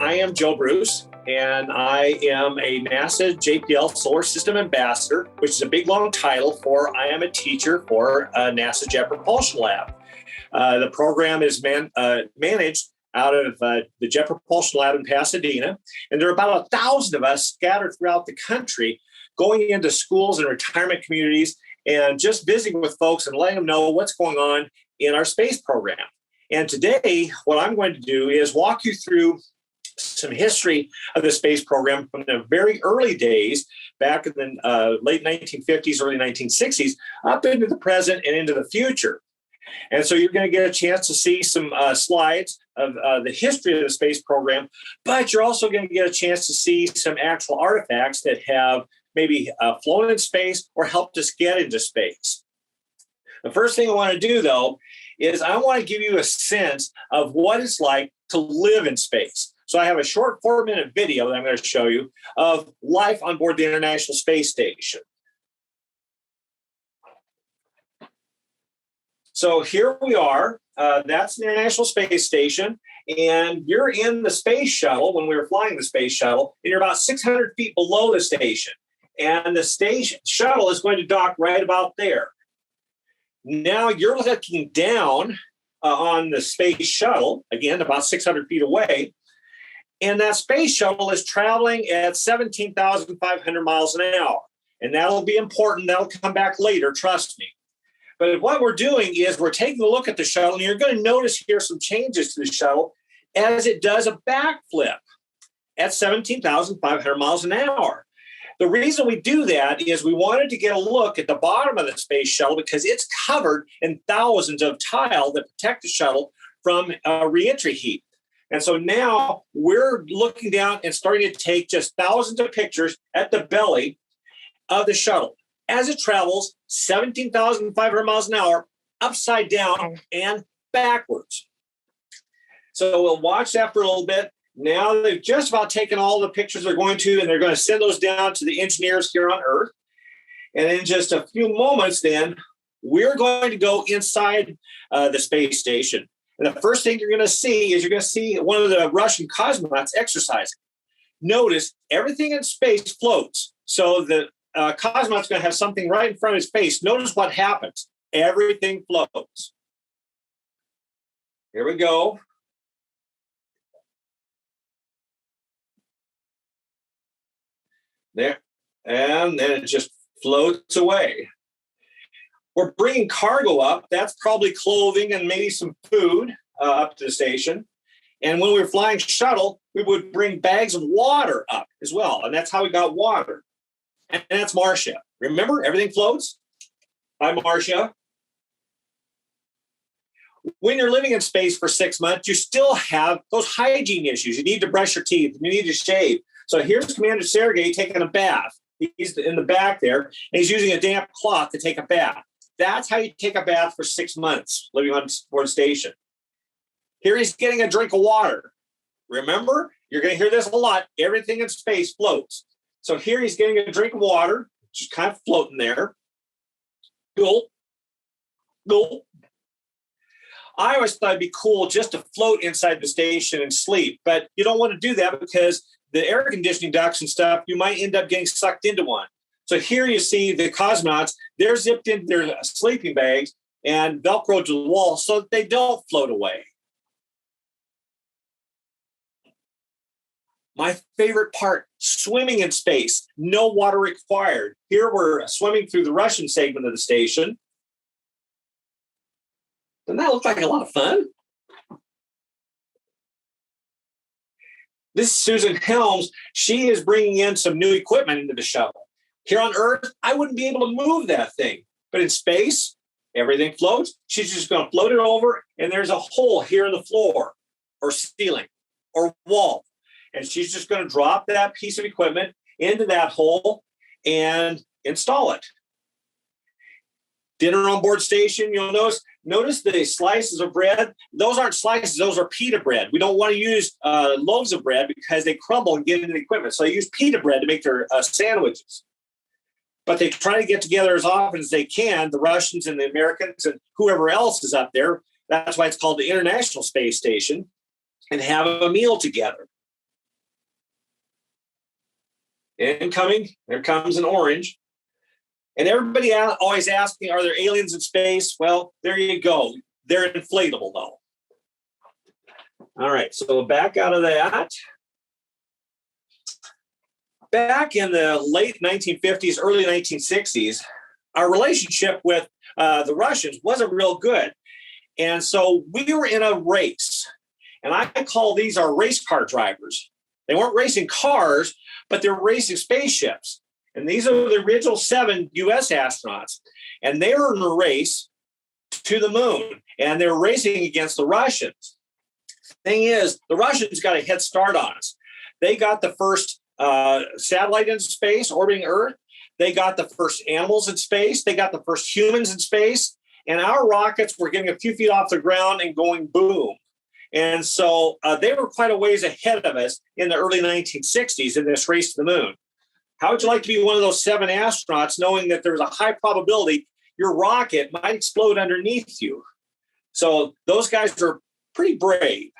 I am Joe Bruce, and I am a NASA JPL Solar System Ambassador, which is a big, long title for I am a teacher for NASA Jet Propulsion Lab. The program is managed out of the Jet Propulsion Lab in Pasadena, and there are about 1,000 of us scattered throughout the country going into schools and retirement communities and just visiting with folks and letting them know what's going on in our space program. And today, what I'm going to do is walk you through some history of the space program from the very early days, back in the late 1950s, early 1960s, up into the present and into the future. And so you're going to get a chance to see some slides of the history of the space program, but you're also going to get a chance to see some actual artifacts that have maybe flown in space or helped us get into space. The first thing I want to do, though, is I want to give you a sense of what it's like to live in space. So I have a short 4-minute video that I'm going to show you of life on board the International Space Station. So here we are. That's the International Space Station. And you're in the space shuttle when we were flying the space shuttle, and you're about 600 feet below the station. And the station shuttle is going to dock right about there. Now you're looking down on the space shuttle, again, about 600 feet away. And that space shuttle is traveling at 17,500 miles an hour. And that'll be important. That'll come back later, trust me. But what we're doing is we're taking a look at the shuttle, and you're going to notice here some changes to the shuttle as it does a backflip at 17,500 miles an hour. The reason we do that is we wanted to get a look at the bottom of the space shuttle because it's covered in thousands of tile that protect the shuttle from reentry heat. And so now we're looking down and starting to take just thousands of pictures at the belly of the shuttle as it travels 17,500 miles an hour upside down and backwards. So we'll watch that for a little bit. Now they've just about taken all the pictures they're going to, and they're going to send those down to the engineers here on Earth. And in just a few moments, then, we're going to go inside the space station. And the first thing you're going to see is you're going to see one of the Russian cosmonauts exercising. Notice everything in space floats. So the cosmonaut's going to have something right in front of his face. Notice what happens. Everything floats. Here we go. There, and then it just floats away. We're bringing cargo up. That's probably clothing and maybe some food up to the station. And when we were flying shuttle, we would bring bags of water up as well. And that's how we got water. And that's Marcia. Remember, everything floats? Hi, Marcia. When you're living in space for 6 months, you still have those hygiene issues. You need to brush your teeth. You need to shave. So here's Commander Sergei taking a bath. He's in the back there, and he's using a damp cloth to take a bath. That's how you take a bath for 6 months living on board station. Here he's getting a drink of water. Remember, you're going to hear this a lot. Everything in space floats. So here he's getting a drink of water, just kind of floating there. Gulp, gulp. I always thought it'd be cool just to float inside the station and sleep, but you don't want to do that because the air conditioning ducts and stuff, you might end up getting sucked into one. So here you see the cosmonauts, they're zipped into their sleeping bags and Velcroed to the wall so that they don't float away. My favorite part, swimming in space, no water required. Here we're swimming through the Russian segment of the station. Doesn't that look like a lot of fun? This is Susan Helms. She is bringing in some new equipment into the shuttle. Here on Earth, I wouldn't be able to move that thing. But in space, everything floats. She's just going to float it over, and there's a hole here in the floor or ceiling or wall. And she's just going to drop that piece of equipment into that hole and install it. Dinner on board station, you'll notice the slices of bread. Those aren't slices, those are pita bread. We don't want to use loaves of bread because they crumble and get into the equipment. So they use pita bread to make their sandwiches. But they try to get together as often as they can, the Russians and the Americans and whoever else is up there. That's why it's called the International Space Station, and have a meal together. Incoming, there comes an orange. And everybody always asks me, are there aliens in space? Well, there you go. They're inflatable, though. All right, so back out of that. Back in the late 1950s, early 1960s, our relationship with the Russians wasn't real good. And so we were in a race. And I call these our race car drivers. They weren't racing cars, but they were racing spaceships. And these are the original 7 U.S. astronauts. And they were in a race to the moon. And they were racing against the Russians. Thing is, the Russians got a head start on us. They got the first satellite into space, orbiting Earth. They got the first animals in space. They got the first humans in space. And our rockets were getting a few feet off the ground and going boom. And so they were quite a ways ahead of us in the early 1960s in this race to the moon. How would you like to be one of those 7 astronauts knowing that there's a high probability your rocket might explode underneath you? So those guys are pretty brave.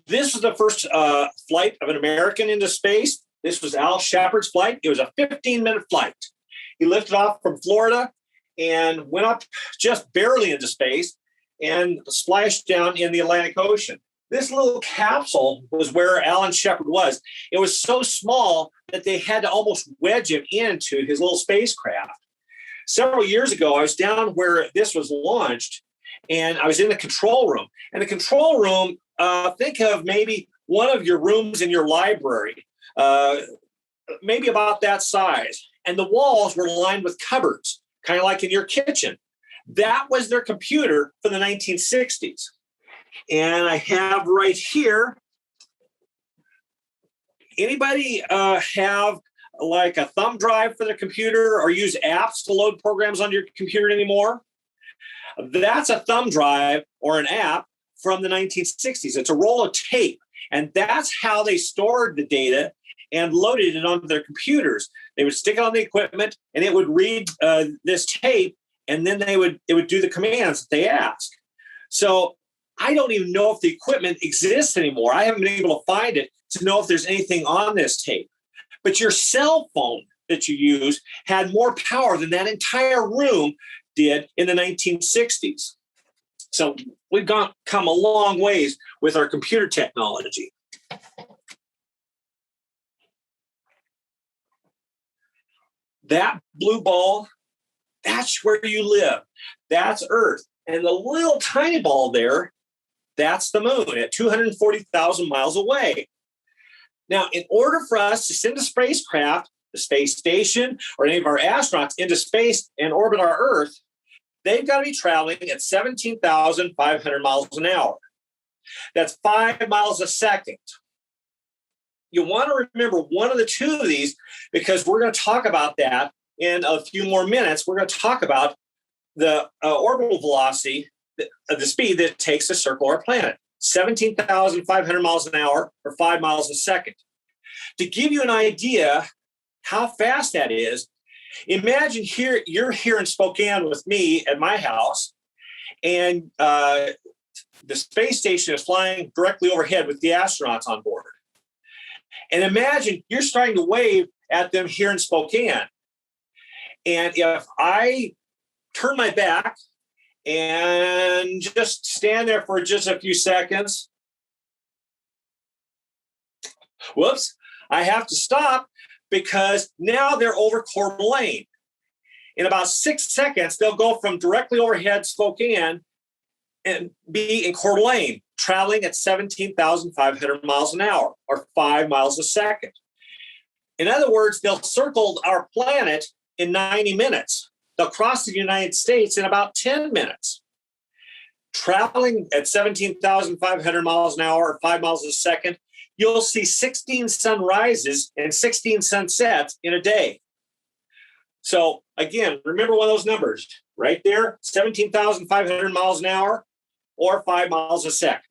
This was the first flight of an American into space. This was Al Shepard's flight. It was a 15-minute flight. He lifted off from Florida and went up just barely into space and splashed down in the Atlantic Ocean. This little capsule was where Alan Shepard was. It was so small that they had to almost wedge him into his little spacecraft. Several years ago, I was down where this was launched, and I was in the control room. And the control room, think of maybe one of your rooms in your library, maybe about that size. And the walls were lined with cupboards, kind of like in your kitchen. That was their computer for the 1960s. And I have right here, anybody have like a thumb drive for their computer or use apps to load programs on your computer anymore? That's a thumb drive or an app from the 1960s. It's a roll of tape. And that's how they stored the data and loaded it onto their computers. They would stick it on the equipment and it would read this tape, and then it would do the commands that they ask. So I don't even know if the equipment exists anymore. I haven't been able to find it to know if there's anything on this tape. But your cell phone that you use had more power than that entire room did in the 1960s. So we've come a long ways with our computer technology. That blue ball, that's where you live. That's Earth. And the little tiny ball there, that's the moon at 240,000 miles away. Now, in order for us to send a spacecraft, the space station, or any of our astronauts into space and orbit our Earth, they've got to be traveling at 17,500 miles an hour. That's 5 miles a second. You want to remember one of the 2 of these because we're going to talk about that in a few more minutes. We're going to talk about the orbital velocity, the speed that it takes to circle our planet, 17,500 miles an hour or 5 miles a second. To give you an idea how fast that is, imagine you're here in Spokane with me at my house, and the space station is flying directly overhead with the astronauts on board. And imagine you're starting to wave at them here in Spokane. And if I turn my back and just stand there for just a few seconds, whoops, I have to stop because now they're over Coeur d'Alene. In about 6 seconds, they'll go from directly overhead Spokane and be in Coeur d'Alene, traveling at 17,500 miles an hour or 5 miles a second. In other words, they'll circle our planet in 90 minutes. They'll cross the United States in about 10 minutes. Traveling at 17,500 miles an hour or 5 miles a second, you'll see 16 sunrises and 16 sunsets in a day. So again, remember one of those numbers right there, 17,500 miles an hour or 5 miles a second.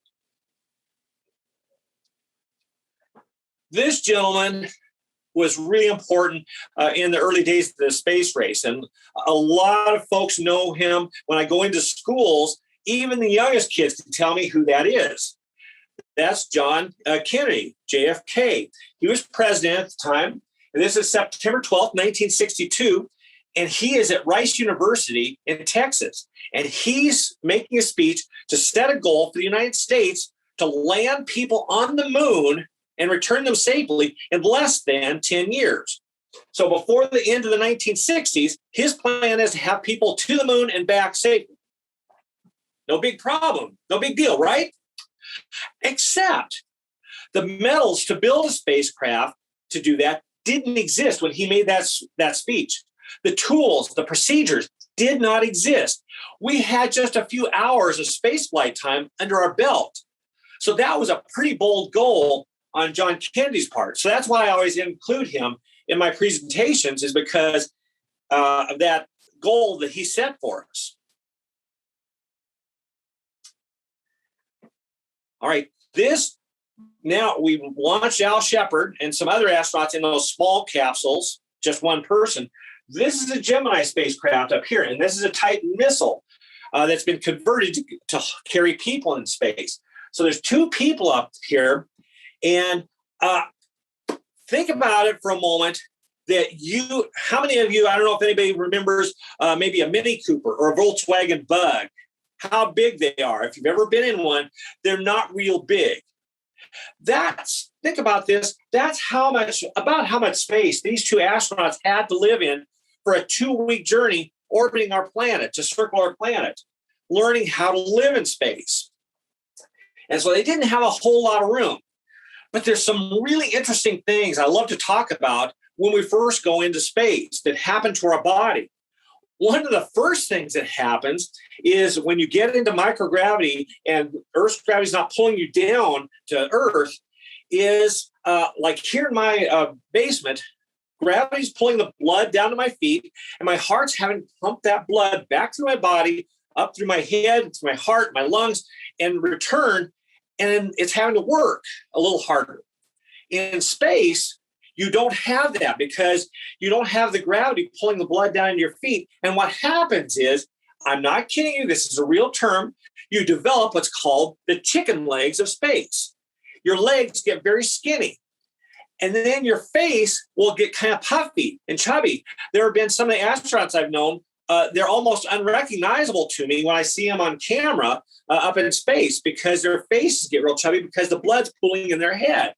This gentleman was really important in the early days of the space race. And a lot of folks know him. When I go into schools, even the youngest kids can tell me who that is. That's John Kennedy, JFK. He was president at the time. And this is September 12th, 1962. And he is at Rice University in Texas. And he's making a speech to set a goal for the United States to land people on the moon and return them safely in less than 10 years. So before the end of the 1960s, his plan is to have people to the moon and back safely. No big problem. No big deal, right? Except the metals to build a spacecraft to do that didn't exist when he made that speech. The tools, the procedures did not exist. We had just a few hours of spaceflight time under our belt. So that was a pretty bold goal on John Kennedy's part. So that's why I always include him in my presentations, is because of that goal that he set for us. All right, now we launched Al Shepard and some other astronauts in those small capsules, just one person. This is a Gemini spacecraft up here, and this is a Titan missile that's been converted to carry people in space. So there's two people up here, and think about it for a moment that how many of you, I don't know if anybody remembers maybe a Mini Cooper or a Volkswagen Bug, how big they are. If you've ever been in one, they're not real big. Think about this, that's how much space these two astronauts had to live in for a 2-week journey orbiting our planet, to circle our planet, learning how to live in space. And so they didn't have a whole lot of room. But there's some really interesting things I love to talk about when we first go into space that happen to our body. One of the first things that happens is when you get into microgravity and Earth's gravity is not pulling you down to Earth, is like here in my basement, gravity's pulling the blood down to my feet, and my heart's having to pump that blood back through my body, up through my head, to my heart, my lungs, and return, and it's having to work a little harder. In space, you don't have that because you don't have the gravity pulling the blood down to your feet. And what happens is, I'm not kidding you, this is a real term, you develop what's called the chicken legs of space. Your legs get very skinny. And then your face will get kind of puffy and chubby. There have been some of the astronauts I've known, they're almost unrecognizable to me when I see them on camera up in space because their faces get real chubby because the blood's pooling in their head.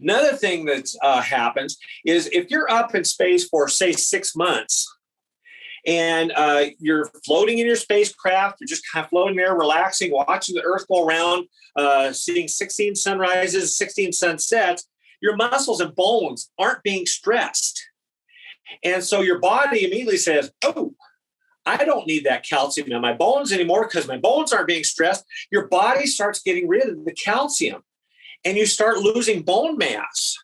Another thing that happens is if you're up in space for, say, 6 months and you're floating in your spacecraft, you're just kind of floating there, relaxing, watching the Earth go around, seeing 16 sunrises, 16 sunsets, your muscles and bones aren't being stressed. And so your body immediately says, oh, I don't need that calcium in my bones anymore because my bones aren't being stressed. Your body starts getting rid of the calcium and you start losing bone mass.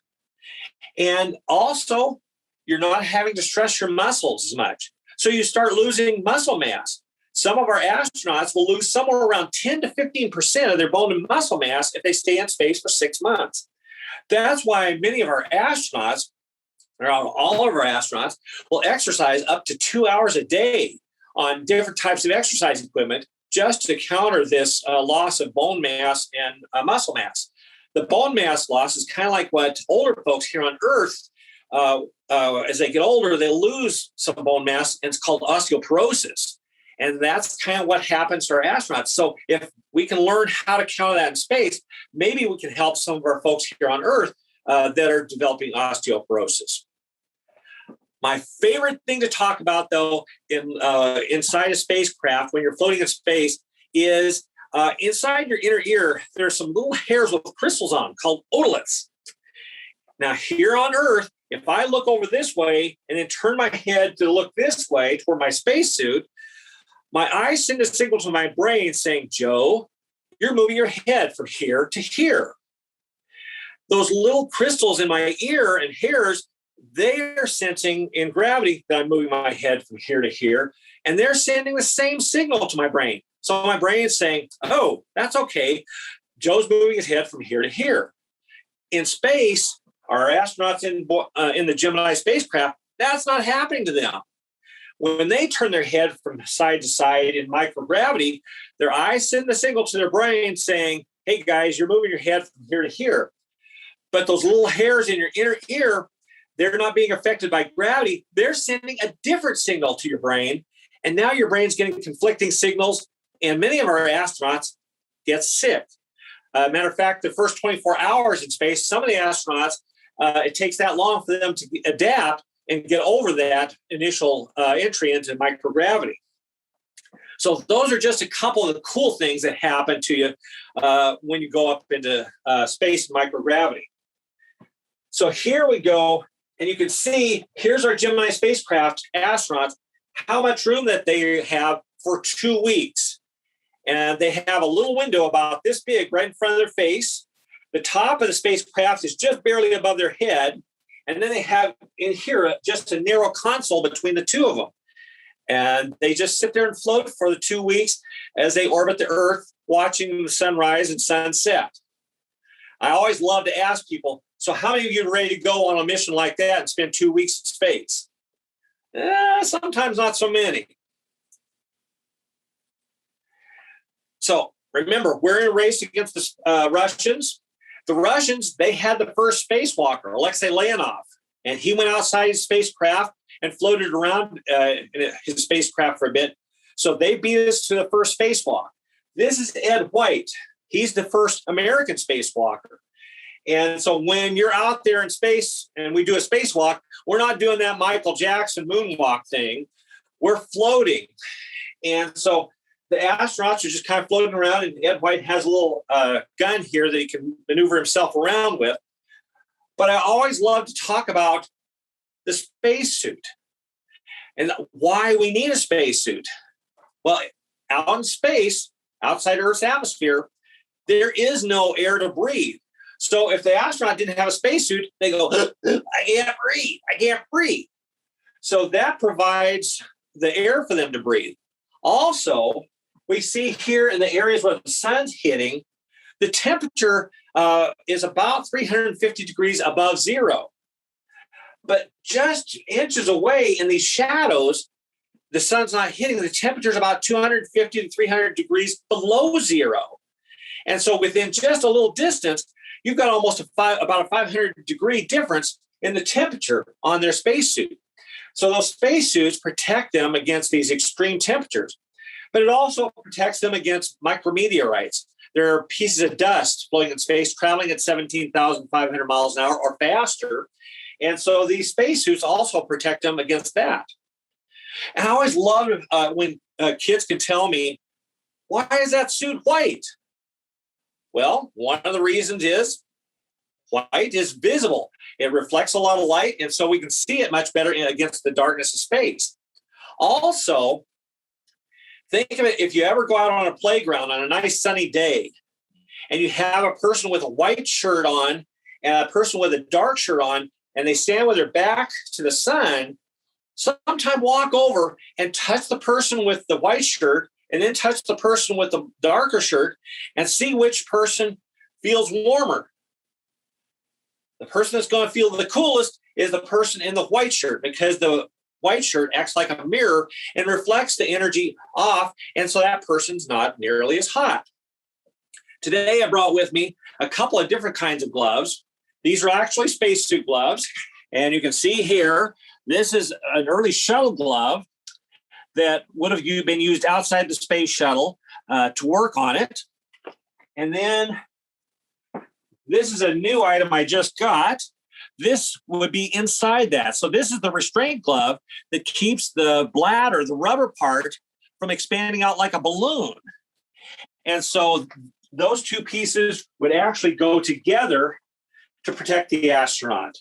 And also, you're not having to stress your muscles as much. So you start losing muscle mass. Some of our astronauts will lose somewhere around 10 to 15% of their bone and muscle mass if they stay in space for 6 months. That's why many of our astronauts, or all of our astronauts, will exercise up to 2 hours a day on different types of exercise equipment just to counter this loss of bone mass and muscle mass. The bone mass loss is kind of like what older folks here on Earth, as they get older, they lose some bone mass, and it's called osteoporosis. And that's kind of what happens to our astronauts. So if we can learn how to counter that in space, maybe we can help some of our folks here on Earth that are developing osteoporosis. My favorite thing to talk about, though, inside a spacecraft when you're floating in space is inside your inner ear, there's some little hairs with crystals on called otoliths. Now, here on Earth, if I look over this way and then turn my head to look this way toward my spacesuit, my eyes send a signal to my brain saying, Joe, you're moving your head from here to here. Those little crystals in my ear and hairs, they are sensing in gravity that I'm moving my head from here to here, and they're sending the same signal to my brain. So my brain is saying, oh, that's okay. Joe's moving his head from here to here. In space, our astronauts in the Gemini spacecraft, that's not happening to them. When they turn their head from side to side in microgravity, their eyes send the signal to their brain saying, hey guys, you're moving your head from here to here. But those little hairs in your inner ear, they're not being affected by gravity. They're sending a different signal to your brain. And now your brain's getting conflicting signals. And many of our astronauts get sick. Matter of fact, the first 24 hours in space, some of the astronauts, it takes that long for them to adapt and get over that initial entry into microgravity. So those are just a couple of the cool things that happen to you when you go up into space and microgravity. So here we go, and you can see, here's our Gemini spacecraft astronauts, how much room that they have for 2 weeks. And they have a little window about this big right in front of their face. The top of the spacecraft is just barely above their head. And then they have in here just a narrow console between the two of them. And they just sit there and float for the 2 weeks as they orbit the Earth, watching the sunrise and sunset. I always love to ask people, so how many of you are ready to go on a mission like that and spend 2 weeks in space? Sometimes not so many. So remember, we're in a race against the Russians. The Russians, they had the first spacewalker, Alexei Leonov, and he went outside his spacecraft and floated around in his spacecraft for a bit. So they beat us to the first spacewalk. This is Ed White. He's the first American spacewalker. And so when you're out there in space and we do a spacewalk, we're not doing that Michael Jackson moonwalk thing. We're floating. And so the astronauts are just kind of floating around, and Ed White has a little gun here that he can maneuver himself around with. But I always love to talk about the spacesuit and why we need a spacesuit. Well, out in space, outside Earth's atmosphere, there is no air to breathe. So if the astronaut didn't have a spacesuit, they go, I can't breathe. I can't breathe. So that provides the air for them to breathe. Also, we see here in the areas where the sun's hitting, the temperature is about 350 degrees above zero. But just inches away in these shadows, the sun's not hitting. The temperature is about 250 to 300 degrees below zero. And so within just a little distance, you've got almost about a 500 degree difference in the temperature on their spacesuit. So those spacesuits protect them against these extreme temperatures. But it also protects them against micrometeorites. There are pieces of dust floating in space, traveling at 17,500 miles an hour or faster. And so these spacesuits also protect them against that. And I always love when kids can tell me, why is that suit white? Well, one of the reasons is white is visible. It reflects a lot of light, and so we can see it much better against the darkness of space. Also, think of it, if you ever go out on a playground on a nice sunny day and you have a person with a white shirt on and a person with a dark shirt on, and they stand with their back to the sun, sometime walk over and touch the person with the white shirt and then touch the person with the darker shirt and see which person feels warmer. The person that's going to feel the coolest is the person in the white shirt, because the white shirt acts like a mirror and reflects the energy off, and so that person's not nearly as hot. Today, I brought with me a couple of different kinds of gloves. These are actually spacesuit gloves, and you can see here, this is an early shuttle glove that would have been used outside the space shuttle to work on it. And then this is a new item I just got. This would be inside that. So this is the restraint glove that keeps the bladder, the rubber part, from expanding out like a balloon. And so those two pieces would actually go together to protect the astronaut.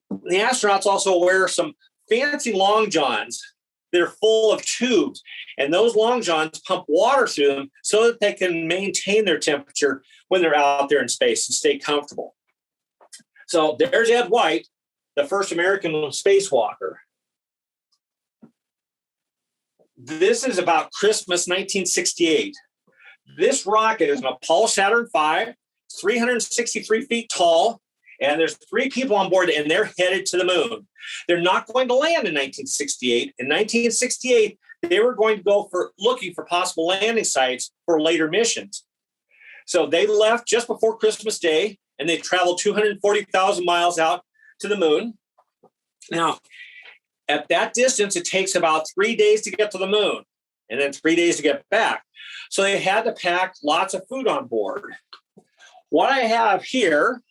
The astronauts also wear some fancy long johns. They're full of tubes, and those long johns pump water through them so that they can maintain their temperature when they're out there in space and stay comfortable. So there's Ed White, the first American spacewalker. This is about Christmas 1968. This rocket is an Apollo Saturn V, 363 feet tall, and there's 3 people on board, and they're headed to the moon. They're not going to land in 1968. In 1968, they were going to go looking for possible landing sites for later missions. So they left just before Christmas Day, and they traveled 240,000 miles out to the moon. Now, at that distance, it takes about 3 days to get to the moon, and then 3 days to get back. So they had to pack lots of food on board. What I have here,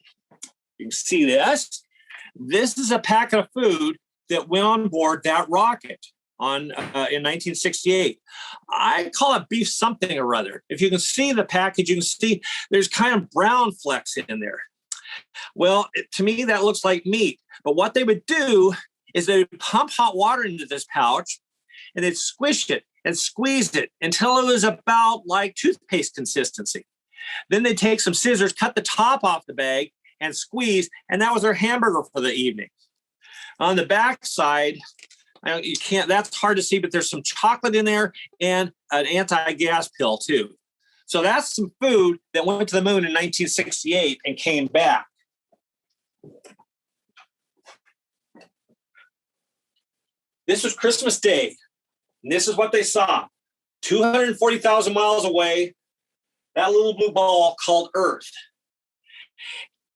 you can see this. This is a packet of food that went on board that rocket in 1968. I call it beef something or other. If you can see the package, you can see there's kind of brown flecks in there. Well, to me, that looks like meat. But what they would do is they would pump hot water into this pouch, and they'd squish it and squeeze it until it was about like toothpaste consistency. Then they'd take some scissors, cut the top off the bag, and squeeze, and that was their hamburger for the evening. On the back side, you can't, that's hard to see, but there's some chocolate in there and an anti-gas pill too. So that's some food that went to the moon in 1968 and came back. This was Christmas Day, and this is what they saw. 240,000 miles away, that little blue ball called Earth.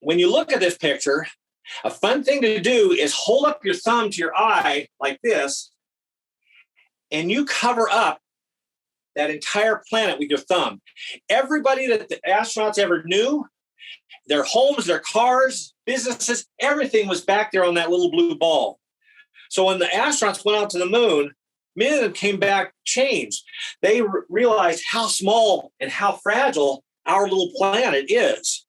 When you look at this picture, a fun thing to do is hold up your thumb to your eye like this, and you cover up that entire planet with your thumb. Everybody that the astronauts ever knew, their homes, their cars, businesses, everything was back there on that little blue ball. So when the astronauts went out to the moon, many of them came back changed. They realized how small and how fragile our little planet is.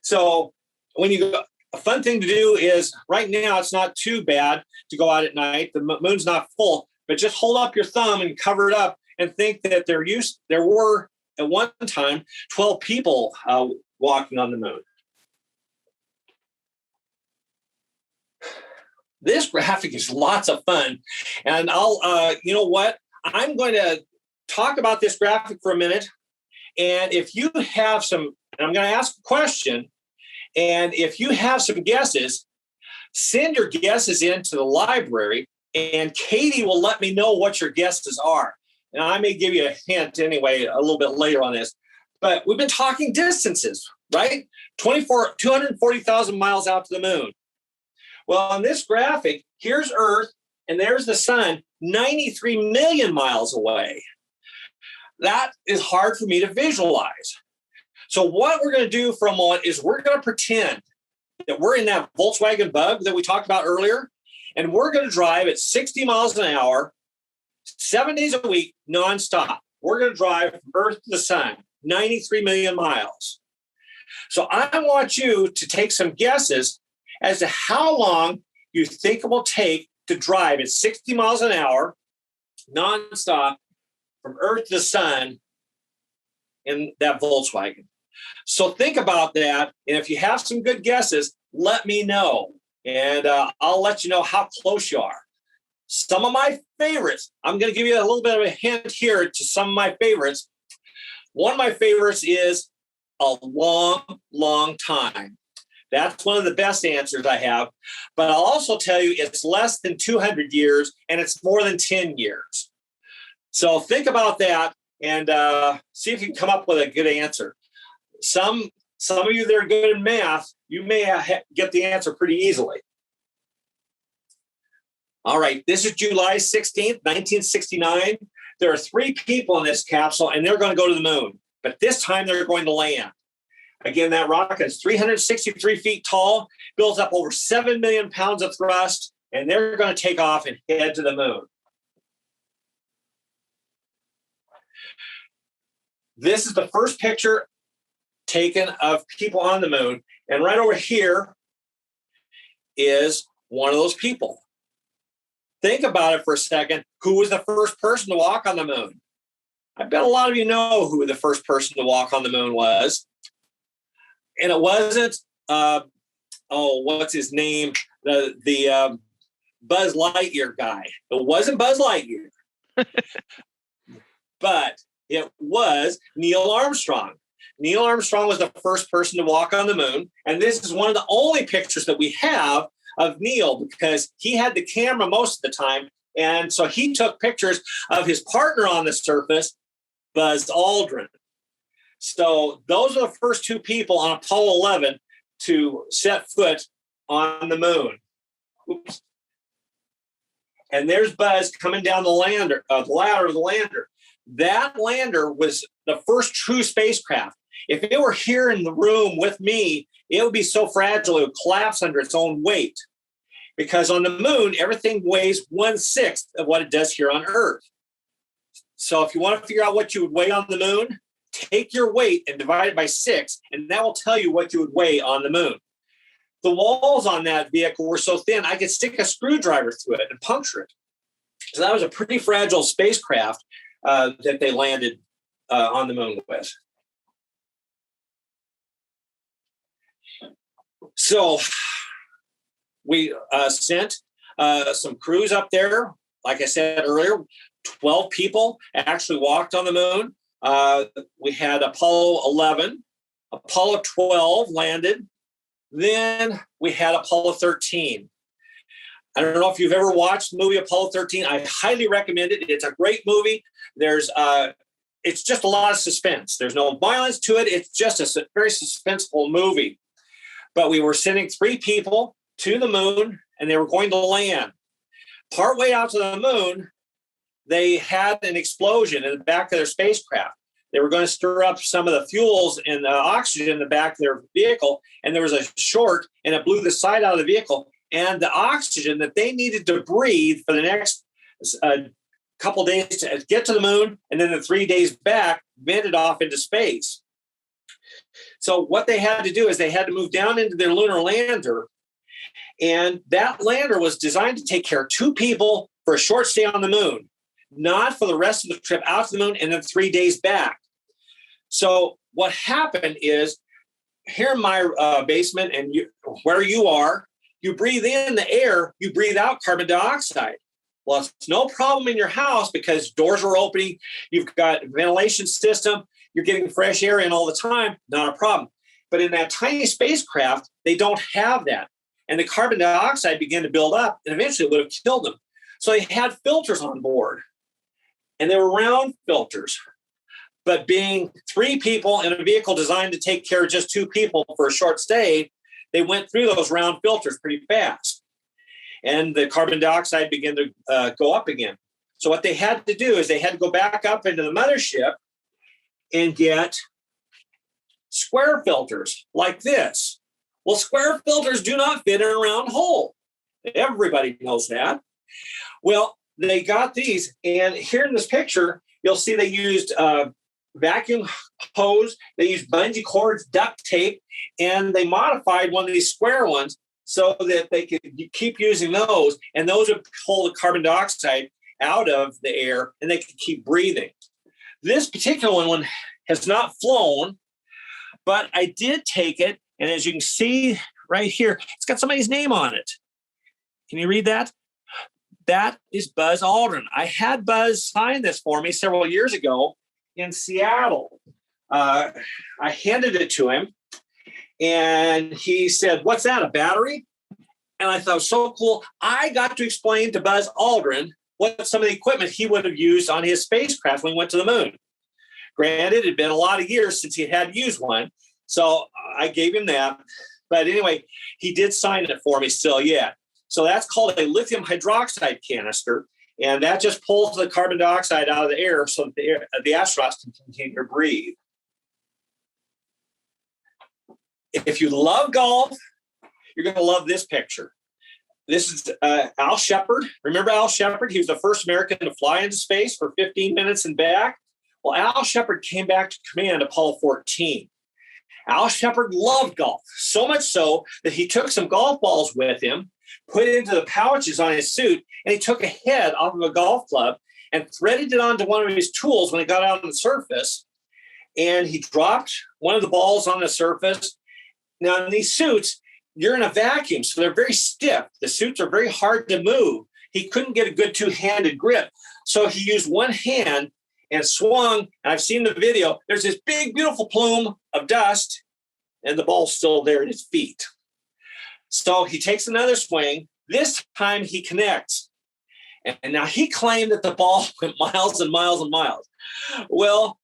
So when you go, a fun thing to do is right now, it's not too bad to go out at night. The moon's not full, but just hold up your thumb and cover it up and think that there were at one time 12 people walking on the moon. This graphic is lots of fun. And you know what? I'm going to talk about this graphic for a minute. And if you have and I'm going to ask a question. And if you have some guesses, send your guesses into the library, and Katie will let me know what your guesses are. And I may give you a hint anyway a little bit later on this. But we've been talking distances, right? 240,000 miles out to the moon. Well, on this graphic, here's Earth, and there's the sun, 93 million miles away. That is hard for me to visualize. So what we're going to do for a moment is we're going to pretend that we're in that Volkswagen Bug that we talked about earlier, and we're going to drive at 60 miles an hour, 7 days a week, nonstop. We're going to drive from Earth to the sun, 93 million miles. So I want you to take some guesses as to how long you think it will take to drive at 60 miles an hour, nonstop, from Earth to the sun in that Volkswagen. So think about that. And if you have some good guesses, let me know. And I'll let you know how close you are. Some of my favorites, I'm going to give you a little bit of a hint here to some of my favorites. One of my favorites is a long, long time. That's one of the best answers I have. But I'll also tell you it's less than 200 years and it's more than 10 years. So think about that and see if you can come up with a good answer. Some of you that are good in math, you may get the answer pretty easily. All right, this is July 16th, 1969. There are 3 people in this capsule, and they're going to go to the moon. But this time, they're going to land. Again, that rocket is 363 feet tall, builds up over 7 million pounds of thrust, and they're going to take off and head to the moon. This is the first picture taken of people on the moon. And right over here is one of those people. Think about it for a second. Who was the first person to walk on the moon? I bet a lot of you know who the first person to walk on the moon was. And it wasn't, what's his name? The Buzz Lightyear guy. It wasn't Buzz Lightyear. But it was Neil Armstrong. Neil Armstrong was the first person to walk on the moon. And this is one of the only pictures that we have of Neil because he had the camera most of the time. And so he took pictures of his partner on the surface, Buzz Aldrin. So those are the first two people on Apollo 11 to set foot on the moon. Oops. And there's Buzz coming down the ladder of the lander. That lander was the first true spacecraft. If it were here in the room with me, it would be so fragile it would collapse under its own weight. Because on the moon, everything weighs 1/6 of what it does here on Earth. So if you want to figure out what you would weigh on the moon, take your weight and divide it by 6, and that will tell you what you would weigh on the moon. The walls on that vehicle were so thin, I could stick a screwdriver through it and puncture it. So that was a pretty fragile spacecraft that they landed on the moon with. So we sent some crews up there. Like I said earlier, 12 people actually walked on the moon. We had Apollo 11, Apollo 12 landed. Then we had Apollo 13. I don't know if you've ever watched the movie Apollo 13. I highly recommend it. It's a great movie. It's just a lot of suspense. There's no violence to it. It's just a very suspenseful movie. But we were sending 3 people to the moon, and they were going to land. Partway out to the moon, they had an explosion in the back of their spacecraft. They were going to stir up some of the fuels and the oxygen in the back of their vehicle, and there was a short, and it blew the side out of the vehicle. And the oxygen that they needed to breathe for the next couple days to get to the moon, and then the 3 days back, vented off into space. So what they had to do is they had to move down into their lunar lander, and that lander was designed to take care of 2 people for a short stay on the moon, not for the rest of the trip out to the moon and then 3 days back. So what happened is, here in my basement and where you are, you breathe in the air, you breathe out carbon dioxide. Well, it's no problem in your house because doors are opening, you've got a ventilation system, you're getting fresh air in all the time, not a problem. But in that tiny spacecraft, they don't have that. And the carbon dioxide began to build up, and eventually it would have killed them. So they had filters on board, and they were round filters. But being 3 people in a vehicle designed to take care of just 2 people for a short stay, they went through those round filters pretty fast. And the carbon dioxide began to go up again. So what they had to do is they had to go back up into the mothership and get square filters like this. Well, square filters do not fit in a round hole. Everybody knows that. Well, they got these, and here in this picture, you'll see they used vacuum hose, they used bungee cords, duct tape, and they modified one of these square ones so that they could keep using those, and those would pull the carbon dioxide out of the air, and they could keep breathing. This particular one has not flown, but I did take it, and as you can see right here, it's got somebody's name on it. Can you read that? That is Buzz Aldrin. I had Buzz sign this for me several years ago in Seattle. I handed it to him, and he said, "What's that, a battery?" And I thought, it was so cool. I got to explain to Buzz Aldrin what some of the equipment he would have used on his spacecraft when he went to the moon. Granted, it had been a lot of years since he had used one, so I gave him that. But anyway, he did sign it for me still yet. So that's called a lithium hydroxide canister, and that just pulls the carbon dioxide out of the air so that the astronauts can continue to breathe. If you love golf, you're going to love this picture. This is Al Shepard. Remember Al Shepard? He was the first American to fly into space for 15 minutes and back. Well, Al Shepard came back to command Apollo 14. Al Shepard loved golf, so much so that he took some golf balls with him, put it into the pouches on his suit, and he took a head off of a golf club and threaded it onto one of his tools when he got out on the surface. And he dropped one of the balls on the surface. Now, in these suits, you're in a vacuum, so they're very stiff. The suits are very hard to move. He couldn't get a good two-handed grip. So he used one hand and swung. And I've seen the video. There's this big, beautiful plume of dust, and the ball's still there at his feet. So he takes another swing. This time he connects. And now he claimed that the ball went miles and miles and miles. Well,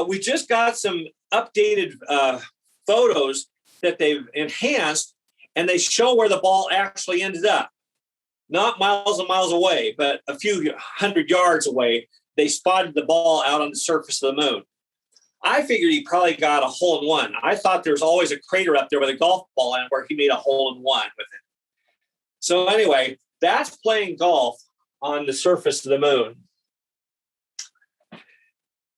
we just got some updated photos that they've enhanced, and they show where the ball actually ended up. Not miles and miles away, but a few hundred yards away. They spotted the ball out on the surface of the moon. I figured he probably got a hole in one. I thought there was always a crater up there with a golf ball in it where he made a hole in one with it. So anyway, that's playing golf on the surface of the moon.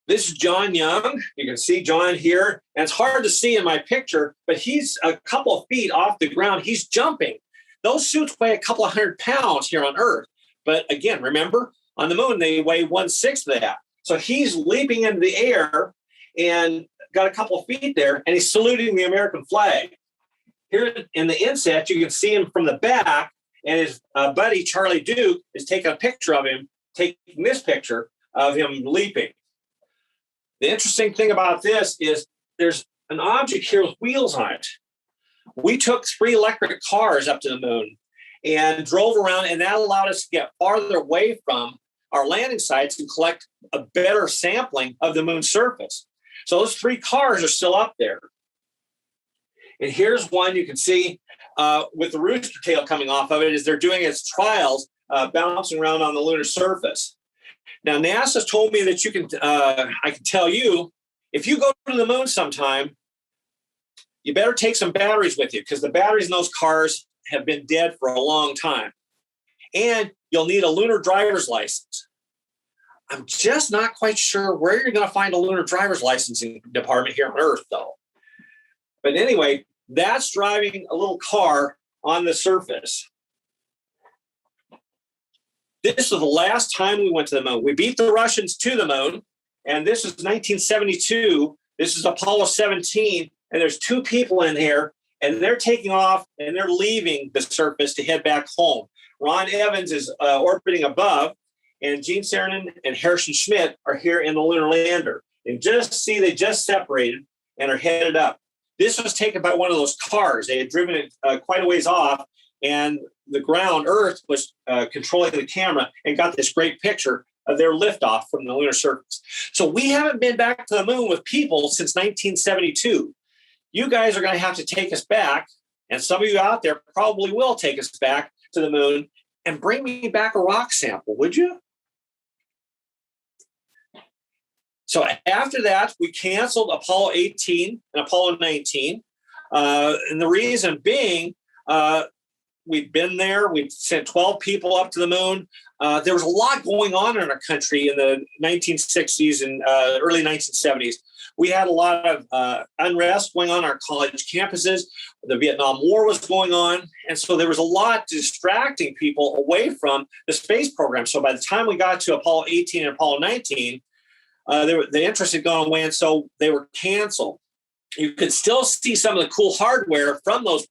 This is John Young. You can see John here. And it's hard to see in my picture, but he's a couple of feet off the ground. He's jumping. Those suits weigh a couple of 100 pounds here on Earth. But again, remember, on the moon, they weigh 1/6 of that. So he's leaping into the air and got a couple of feet there, and he's saluting the American flag. Here in the inset, you can see him from the back, and his buddy, Charlie Duke, is taking a picture of him, taking this picture of him leaping. The interesting thing about this is there's an object here with wheels on it. We took 3 electric cars up to the moon and drove around, and that allowed us to get farther away from our landing sites and collect a better sampling of the moon's surface. So those 3 cars are still up there. And here's one you can see with the rooster tail coming off of it as they're doing its trials, bouncing around on the lunar surface. Now, NASA's told me that you can, I can tell you, if you go to the moon sometime, you better take some batteries with you because the batteries in those cars have been dead for a long time. And you'll need a lunar driver's license. I'm just not quite sure where you're going to find a lunar driver's licensing department here on Earth, though. But anyway, that's driving a little car on the surface. This was the last time we went to the moon. We beat the Russians to the moon, and this is 1972. This is Apollo 17, and there's 2 people in here, and they're taking off, and they're leaving the surface to head back home. Ron Evans is orbiting above, and Gene Cernan and Harrison Schmitt are here in the lunar lander. And just see, they just separated and are headed up. This was taken by one of those cars. They had driven it quite a ways off, and the ground, Earth, was controlling the camera and got this great picture of their liftoff from the lunar surface. So we haven't been back to the moon with people since 1972. You guys are going to have to take us back, and some of you out there probably will take us back to the moon and bring me back a rock sample, would you? So after that, we canceled Apollo 18 and Apollo 19. And the reason being, we'd been there. We'd sent 12 people up to the moon. There was a lot going on in our country in the 1960s and early 1970s. We had a lot of unrest going on our college campuses. The Vietnam War was going on. And so there was a lot distracting people away from the space program. So by the time we got to Apollo 18 and Apollo 19, the interest had gone away, and so they were canceled. You could still see some of the cool hardware from those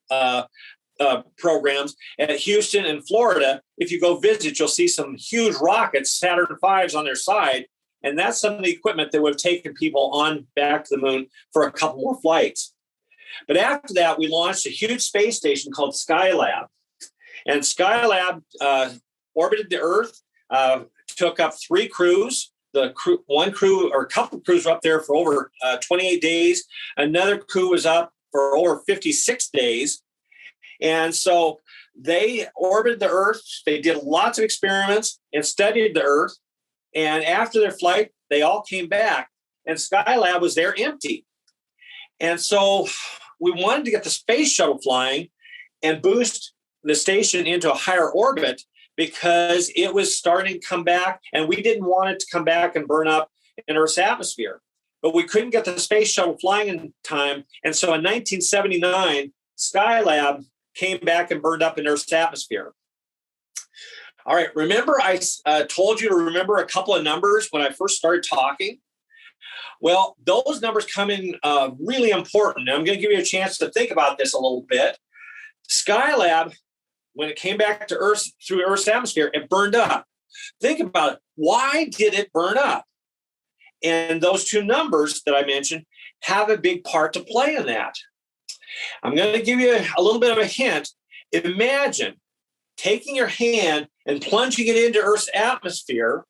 programs at Houston and Florida. If you go visit, you'll see some huge rockets, Saturn V's on their side. And that's some of the equipment that would have taken people on back to the moon for a couple more flights. But after that, we launched a huge space station called Skylab. And Skylab orbited the Earth, took up 3 crews. One crew or a couple of crews were up there for over 28 days. Another crew was up for over 56 days. And so they orbited the Earth. They did lots of experiments and studied the Earth. And after their flight, they all came back. And Skylab was there empty. And so we wanted to get the space shuttle flying and boost the station into a higher orbit because it was starting to come back, and we didn't want it to come back and burn up in Earth's atmosphere. But we couldn't get the space shuttle flying in time. And so in 1979, Skylab came back and burned up in Earth's atmosphere. All right, remember I told you to remember a couple of numbers when I first started talking? Well, those numbers come in really important. I'm going to give you a chance to think about this a little bit. Skylab, when it came back to Earth through Earth's atmosphere, it burned up. Think about it. Why did it burn up? And those 2 numbers that I mentioned have a big part to play in that. I'm going to give you a little bit of a hint. Imagine taking your hand and plunging it into Earth's atmosphere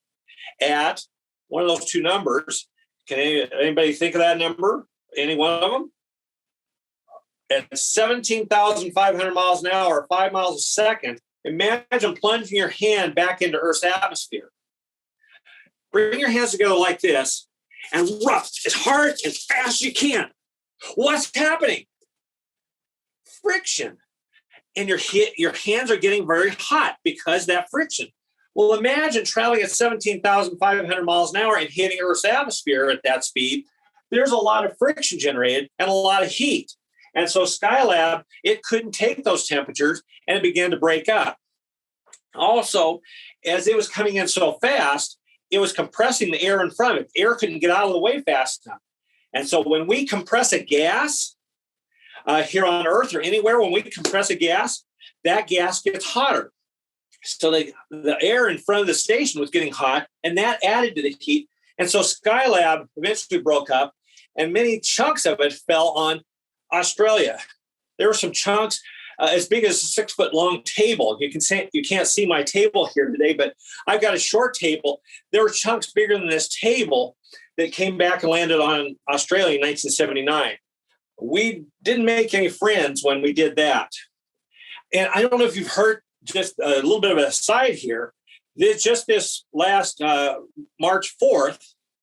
at one of those 2 numbers. Can anybody think of that number? Any one of them? At 17,500 miles an hour, 5 miles a second, imagine plunging your hand back into Earth's atmosphere. Bring your hands together like this and rough as hard and fast as you can. What's happening? Friction. And your hands are getting very hot because of that friction. Well, imagine traveling at 17,500 miles an hour and hitting Earth's atmosphere at that speed. There's a lot of friction generated and a lot of heat. And so Skylab, it couldn't take those temperatures and it began to break up. Also, as it was coming in so fast, it was compressing the air in front of it. The air couldn't get out of the way fast enough. And so when we compress a gas here on Earth or anywhere, when we compress a gas, that gas gets hotter. So the air in front of the station was getting hot, and that added to the heat. And so Skylab eventually broke up, and many chunks of it fell on Australia. There were some chunks as big as a 6-foot long table. You can't see my table here today, but I've got a short table. There were chunks bigger than this table that came back and landed on Australia in 1979. We didn't make any friends when we did that. And I don't know if you've heard, just a little bit of an aside here, this last March 4th,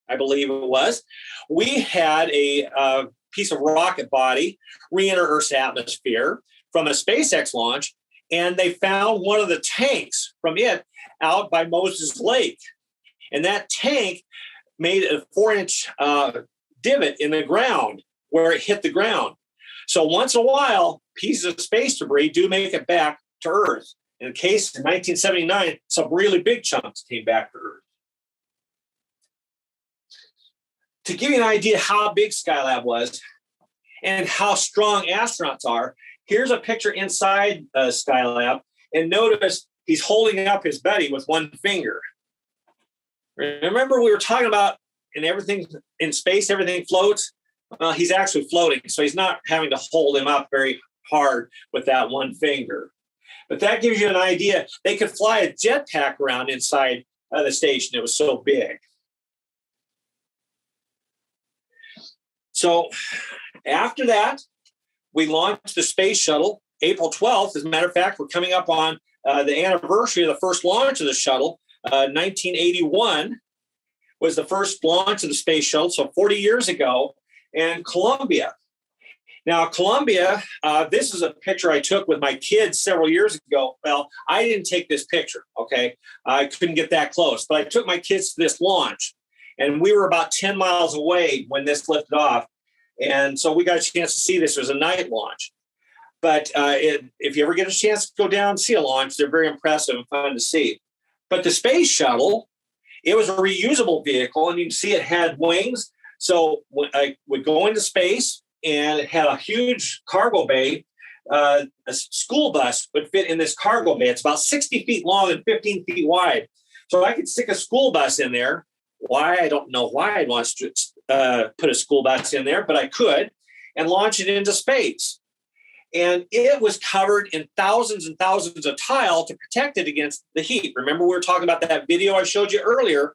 I believe it was, we had a piece of rocket body re-enter Earth's atmosphere from a SpaceX launch, and they found one of the tanks from it out by Moses Lake. And that tank made a 4-inch divot in the ground where it hit the ground. So once in a while, pieces of space debris do make it back to Earth. In the case in 1979, some really big chunks came back to Earth. To give you an idea how big Skylab was and how strong astronauts are, here's a picture inside Skylab, and notice he's holding up his buddy with one finger. Remember we were talking about in everything in space, everything floats? Well, he's actually floating, so he's not having to hold him up very hard with that one finger. But that gives you an idea. They could fly a jetpack around inside the station. It was so big. So after that, we launched the space shuttle April 12th. As a matter of fact, we're coming up on the anniversary of the first launch of the shuttle. 1981 was the first launch of the space shuttle, so 40 years ago, and Columbia. Now, Columbia, this is a picture I took with my kids several years ago. Well, I didn't take this picture, okay? I couldn't get that close, but I took my kids to this launch, and we were about 10 miles away when this lifted off. And so we got a chance to see this. It was a night launch. But if you ever get a chance to go down and see a launch, they're very impressive and fun to see. But the space shuttle, it was a reusable vehicle, and you can see it had wings. So I would go into space, and it had a huge cargo bay. A school bus would fit in this cargo bay. It's about 60 feet long and 15 feet wide. So I could stick a school bus in there. Why? I don't know why I'd want to put a school bus in there, but I could, and launch it into space. And it was covered in thousands and thousands of tile to protect it against the heat. Remember, we were talking about that video I showed you earlier.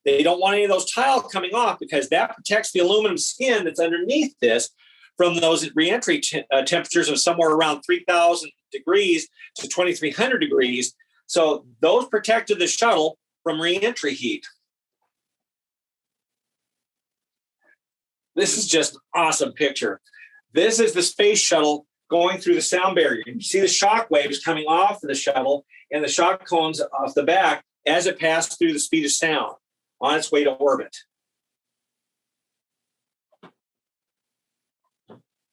They don't want any of those tile coming off because that protects the aluminum skin that's underneath this from those reentry temperatures of somewhere around 3,000 degrees to 2,300 degrees. So those protected the shuttle from reentry heat. This is just an awesome picture. This is the space shuttle going through the sound barrier. You see the shock waves coming off of the shuttle and the shock cones off the back as it passed through the speed of sound on its way to orbit.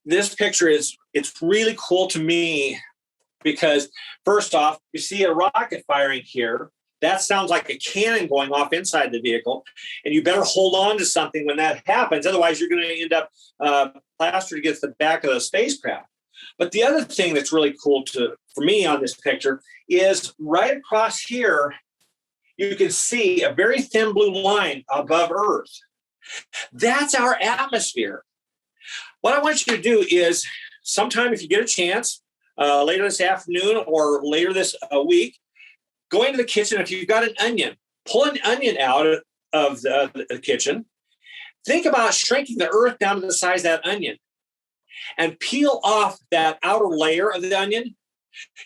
This picture it's really cool to me because first off, you see a rocket firing here. That sounds like a cannon going off inside the vehicle, and you better hold on to something when that happens. Otherwise, you're going to end up plastered against the back of the spacecraft. But the other thing that's really cool for me on this picture is right across here, you can see a very thin blue line above Earth. That's our atmosphere. What I want you to do is sometime if you get a chance, later this afternoon or later this week, go into the kitchen. If you've got an onion, pull an onion out of the kitchen, Think about shrinking the Earth down to the size of that onion and peel off that outer layer of the onion.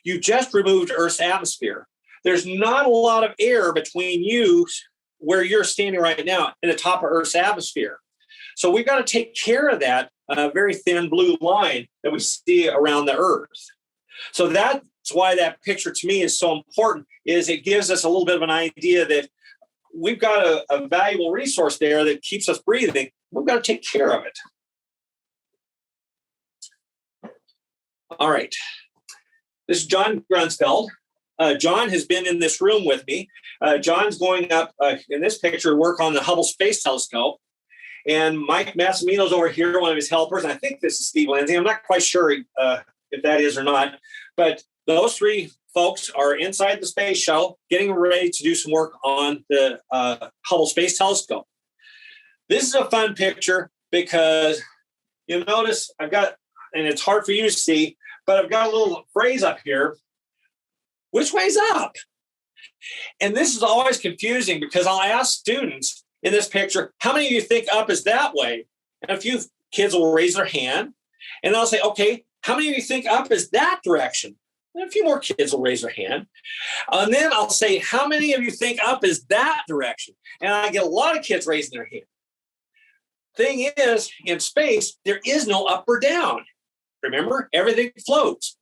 You just removed Earth's atmosphere. There's not a lot of air between you where you're standing right now and the top of Earth's atmosphere. So we've got to take care of that very thin blue line that we see around the Earth. So that's why that picture to me is so important, is it gives us a little bit of an idea that we've got a valuable resource there that keeps us breathing. We've got to take care of it. All right. This is John Grunsfeld. John has been in this room with me. John's going up in this picture to work on the Hubble Space Telescope. And Mike Massimino's over here, one of his helpers. And I think this is Steve Lindsay. I'm not quite sure if that is or not. But those three folks are inside the space shuttle getting ready to do some work on the Hubble Space Telescope. This is a fun picture because you'll notice I've got, and it's hard for you to see, but I've got a little phrase up here. Which way's up? And this is always confusing because I'll ask students in this picture, how many of you think up is that way? And a few kids will raise their hand. And I'll say, okay, how many of you think up is that direction? And a few more kids will raise their hand. And then I'll say, how many of you think up is that direction? And I get a lot of kids raising their hand. Thing is, in space, there is no up or down. Remember, everything floats.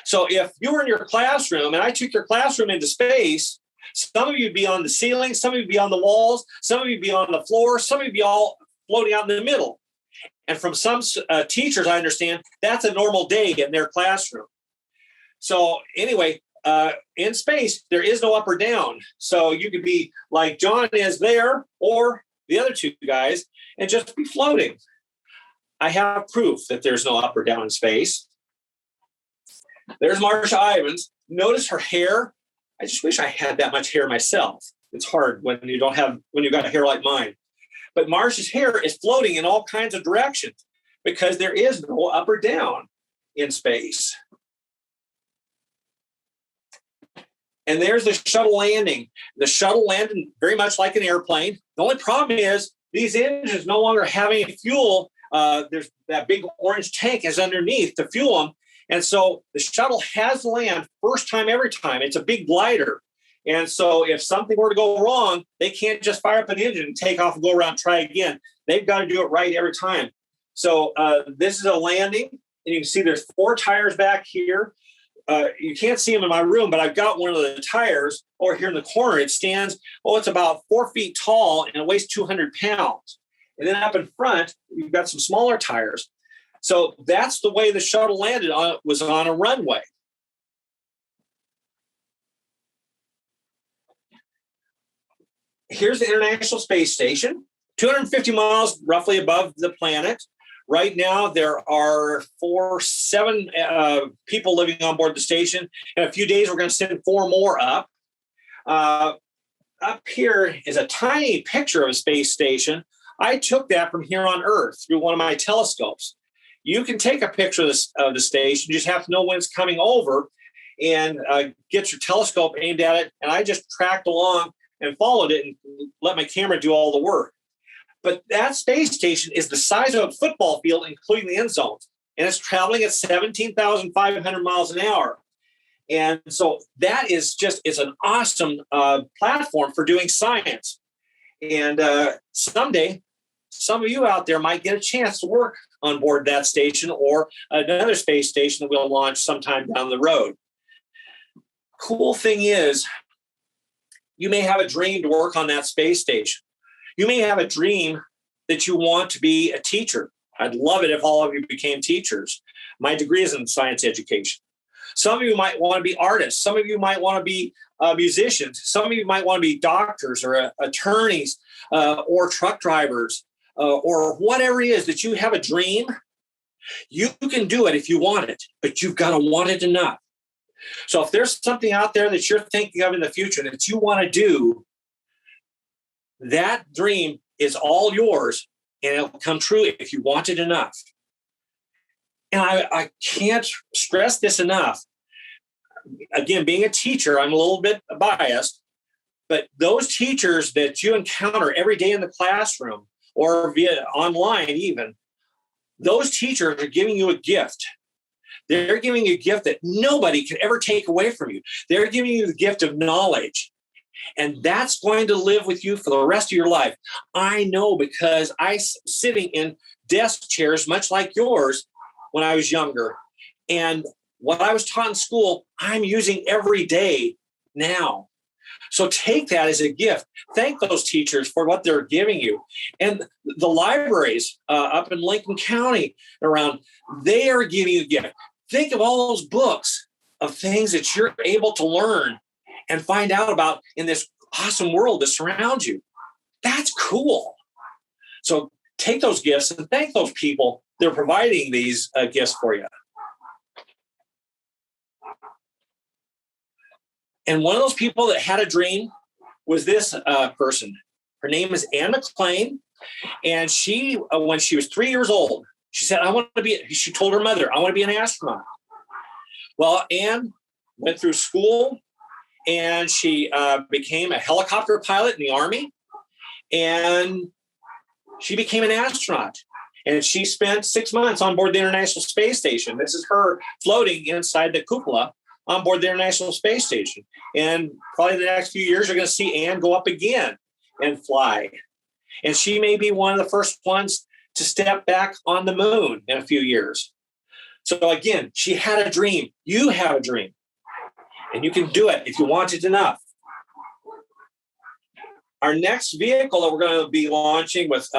So if you were in your classroom and I took your classroom into space, some of you would be on the ceiling, some of you would be on the walls, some of you would be on the floor, some of you would be all floating out in the middle. And from some teachers, I understand, that's a normal day in their classroom. So anyway, in space, there is no up or down. So you could be like John is there or the other two guys and just be floating. I have proof that there's no up or down in space. There's Marcia Ivins. Notice her hair. I just wish I had that much hair myself. It's hard when you've got a hair like mine. But Marcia's hair is floating in all kinds of directions because there is no up or down in space. And there's the shuttle landing. The shuttle landed very much like an airplane. The only problem is these engines no longer have any fuel. There's that big orange tank is underneath to fuel them. And so the shuttle has to land first time every time. It's a big glider. And so if something were to go wrong, they can't just fire up an engine and take off and go around and try again. They've got to do it right every time. So this is a landing. And you can see there's 4 tires back here. You can't see them in my room, but I've got one of the tires over here in the corner. It stands, it's about 4 feet tall and it weighs 200 pounds. And then up in front, you've got some smaller tires. So that's the way the shuttle landed was on a runway. Here's the International Space Station, 250 miles roughly above the planet. Right now, there are 7 people living on board the station. In a few days, we're going to send 4 more up. Up here is a tiny picture of a space station. I took that from here on Earth through one of my telescopes. You can take a picture of the station. You just have to know when it's coming over and get your telescope aimed at it. And I just tracked along and followed it and let my camera do all the work. But that space station is the size of a football field, including the end zones. And it's traveling at 17,500 miles an hour. And so that is it's an awesome platform for doing science. And someday, some of you out there might get a chance to work on board that station or another space station that we'll launch sometime down the road. Cool thing is, you may have a dream to work on that space station. You may have a dream that you want to be a teacher. I'd love it if all of you became teachers. My degree is in science education. Some of you might want to be artists. Some of you might want to be musicians. Some of you might want to be doctors or attorneys or truck drivers or whatever it is that you have a dream. You can do it if you want it, but you've got to want it enough. So if there's something out there that you're thinking of in the future that you want to do, that dream is all yours and it'll come true if you want it enough. And I can't stress this enough. Again, being a teacher, I'm a little bit biased, but those teachers that you encounter every day in the classroom, or via online even, those teachers are giving you a gift. They're giving you a gift that nobody can ever take away from you. They're giving you the gift of knowledge. And that's going to live with you for the rest of your life. I know, because I sitting in desk chairs much like yours when I was younger. And what I was taught in school, I'm using every day now. So take that as a gift. Thank those teachers for what they're giving you. And the libraries up in Lincoln County around, they are giving you a gift. Think of all those books of things that you're able to learn and find out about in this awesome world that surrounds you. That's cool. So take those gifts and thank those people that are providing these gifts for you. And one of those people that had a dream was this person. Her name is Anne McClain. And she, when she was 3 years old, she said, she told her mother, I want to be an astronaut. Well, Anne went through school and she became a helicopter pilot in the Army. And she became an astronaut. And she spent 6 months on board the International Space Station. This is her floating inside the cupola on board the International Space Station. And probably the next few years, you're going to see Anne go up again and fly. And she may be one of the first ones to step back on the moon in a few years. So again, she had a dream. You have a dream. And you can do it if you want it enough. Our next vehicle that we're going to be launching with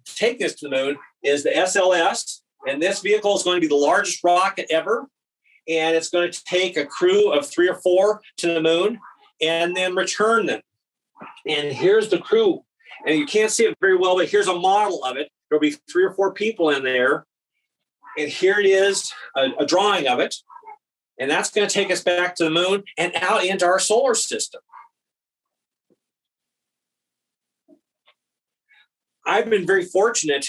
taking us to the moon is the SLS. And this vehicle is going to be the largest rocket ever. And it's going to take a crew of 3 or 4 to the moon and then return them. And here's the crew. And you can't see it very well, but here's a model of it. There'll be 3 or 4 people in there. And here it is, a drawing of it. And that's going to take us back to the moon and out into our solar system. I've been very fortunate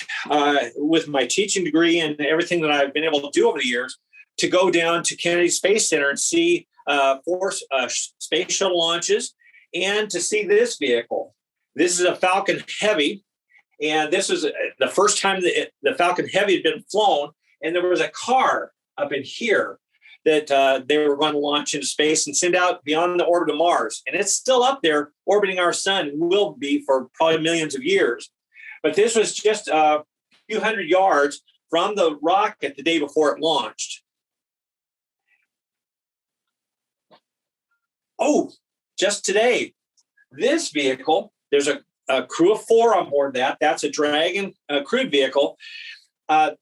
with my teaching degree and everything that I've been able to do over the years to go down to Kennedy Space Center and see 4 space shuttle launches and to see this vehicle. This is a Falcon Heavy, and this is the first time that the Falcon Heavy had been flown, and there was a car up in here that they were going to launch into space and send out beyond the orbit of Mars. And it's still up there orbiting our sun and will be for probably millions of years. But this was just a few hundred yards from the rocket the day before it launched. Oh, just today, this vehicle, there's a crew of 4 on board that. That's a Dragon crewed vehicle.